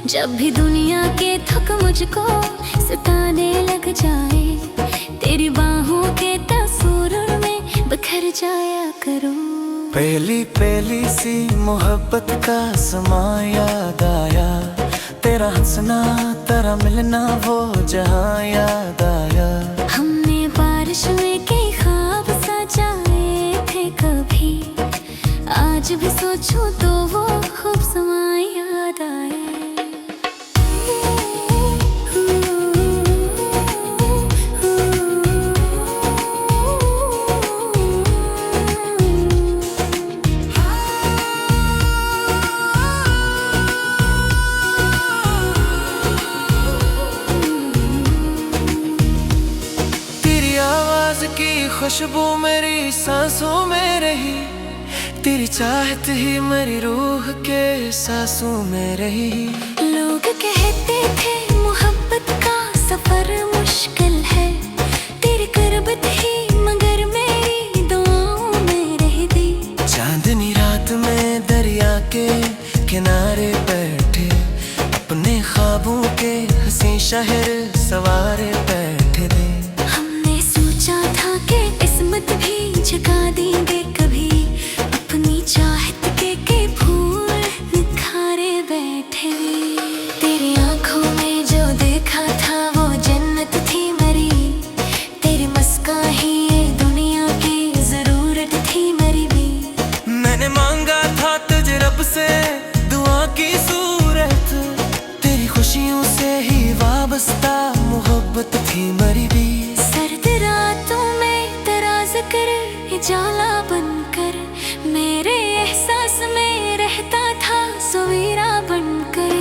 जब भी दुनिया के थक मुझको सताने लग जाए, तेरी बाहों के तस्वीर में बिखर जाया करूं। पहली पहली सी मोहब्बत का समा याद आया, तेरा हंसना तेरा मिलना वो जहां याद आया। हमने बारिश में कई ख्वाब सजाए थे कभी, आज भी सोचूं तो वो खूब समा याद आए। की खुशबू मेरी सांसों में रही, तेरी चाहत ही मेरी रूह के सांसों में रही। लोग कहते थे मोहब्बत का सफर मुश्किल है, तेरी करबत ही मगर मेरी दुआओं में रहती। चांदनी रात में दरिया के किनारे बैठे, अपने ख्वाबों के हंसी शहर सवारे बैठे थे। किस्मत भी झुका देंगे कभी, अपनी चाहत के फूल निखारे बैठे। तेरी आंखों में जो देखा था वो जन्नत थी मेरी, तेरी मुस्कान ही ये दुनिया की जरूरत थी मेरी भी। मैंने मांगा था तुझे रब से दुआ की सूरत, तेरी खुशियों से ही वाबस्ता मोहब्बत थी मेरी भी। सर्द रातों में कर जाला बनकर मेरे एहसास में रहता था सवेरा बनकर।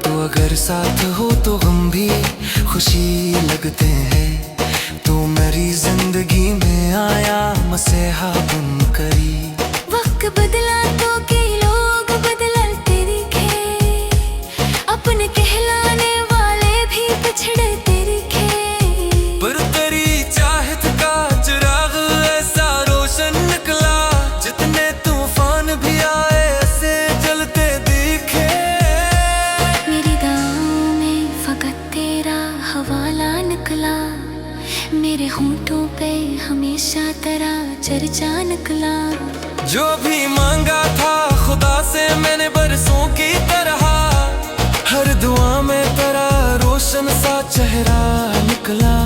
तो अगर साथ हो तो हम भी खुशी लगते हैं, तो मेरी जिंदगी में आया मसीहा बनकर। वक्त बदला तो कई लोग बदलते दिखे, अपने कहलाने वाले भी पिछड़ते दिखे। पर तेरी चाहत का मेरे होंठों पे हमेशा तेरा चर्चा निकला। जो भी मांगा था खुदा से मैंने बरसों की तरह, हर दुआ में तेरा रोशन सा चेहरा निकला।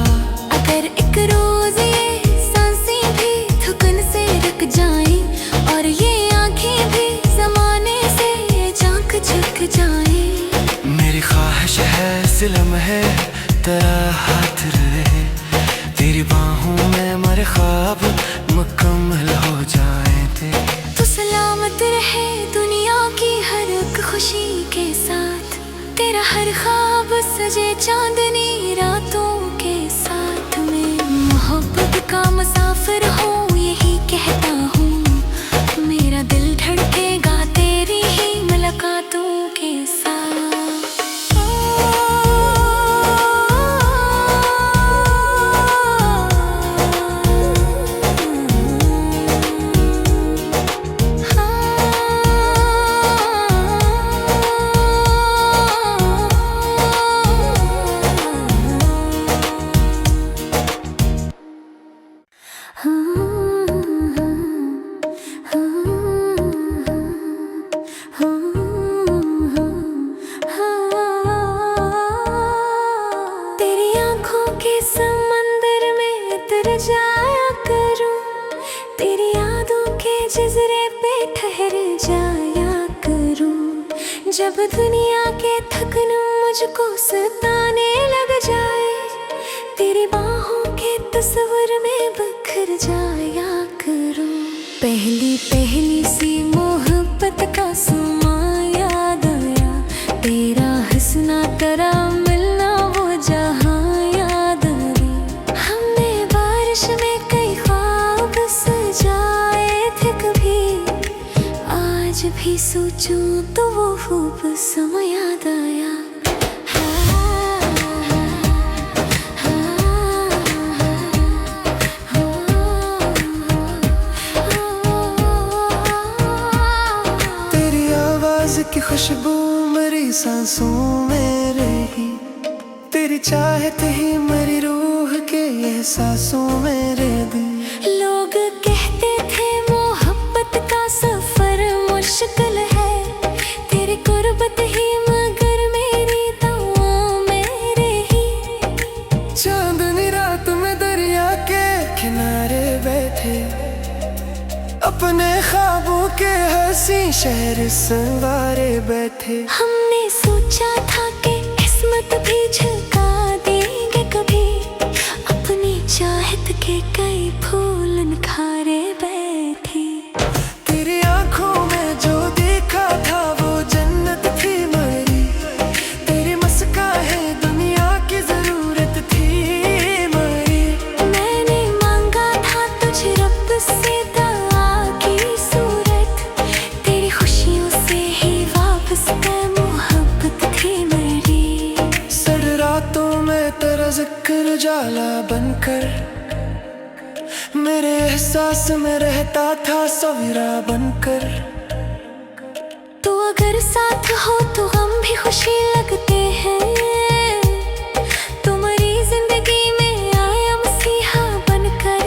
अगर एक रोज ये सांसें भी थकन से रुक जाएं, और ये आंखें भी जमाने से झांक झुक जाएं। मेरी ख्वाहिश है सिलम है तेरा हाथ रहे, तेरी बाहों में मेरे ख्वाब मुकम्मल हो जाए थे। तू सलामत रहे दुनिया की हर एक खुशी के साथ, तेरा हर ख्वाब सजे चांदनी रातों के साथ। मैं मोहब्बत का मुसाफिर हूँ यही कहता हूँ, मेरा दिल धड़केगा तेरी ही मुलाकातों के साथ। जाया करूं, तेरी यादों के जज़रे पे ठहर जाया करूं। जब दुनिया के थकन मुझको सताने लग जाए, तेरी बाहों के तस्वीर में बिखर जाया करूं। पहली पहली सी मोहब्बत का समा याद आया, तेरा हंसना तेरा मिलना वो जहां याद आया। हमने बारिश में कई ख्वाब सजाए थे कभी, आज भी सोचूं तो वो खूब समय याद आया। की खुशबू मेरी मेरी सांसों में रही, तेरी चाहत ही मेरी रूह के एहसासों में रह दी। लोग कहते थे मोहब्बत का सफर मुश्किल है, तेरी कुर्बत ही मगर मेरी दुआ में रही। चांदनी रात में दरिया के किनारे बैठे, अपने ख्वाबों के हंसी शहर संवारे बैठे। हमने सोचा था कि किस्मत भी झुका देंगे कभी, अपनी चाहत के कई फूल निखारे बैठे। तेरी आंखों में जो देखा था वो जन्नत थी मरी, तेरी मुस्कान दुनिया की जरूरत थी मरी। मैंने मांगा था तुझे रब से दुआ की सूरत, तेरी खुशियों से ही वाबस्ता मोहब्बत थी मेरी। सड़ रातों में तेरा जिक्र जाला बनकर, मेरे एहसास में रहता था सवेरा बनकर। तो अगर साथ हो तो हम भी खुशी लगते हैं, तुम्हारी जिंदगी में आया मसीहा बनकर।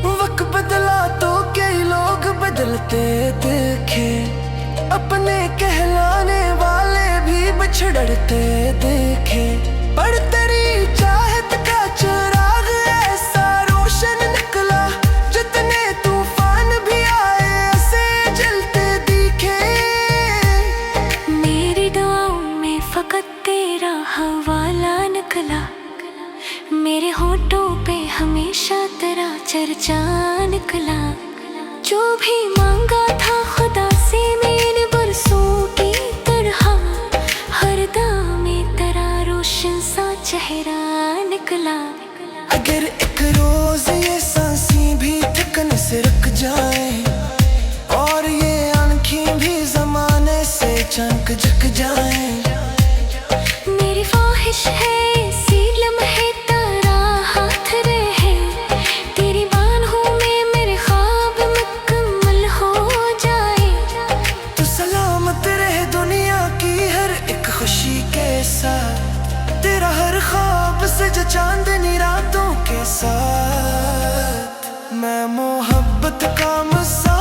वक्त बदला तो कई लोग बदलते देखे, अपने कहलाने वाले भी बिछड़ते देखे। पर तेरी चाहत का चिराग ऐसा रोशन निकला, जितने तूफान भी आए ऐसे जलते दिखे। मेरी दुआओं में फकत तेरा हवाला निकला, मेरे होठों पे हमेशा तेरा चर्चा निकला। जो भी मांगा था खुदा से मेरे बरसों की तरह, हर दाम में तेरा रोशन सा चेहरा निकला। अगर एक रोज ये सांसें भी थकन से रुक जाए, और ये आंखें भी जमाने से चमक झक जाए। मेरी ख्वाहिश है इसी लम्हे तेरा हाथ रहे, तेरी बाहों में मेरे ख्वाब मुकम्मल हो जाए। तू सलामत रहे दुनिया की हर एक खुशी के साथ, तेरा हर ख्वाब सज चांदनी रातों के साथ। मैं मोहब्बत का मसा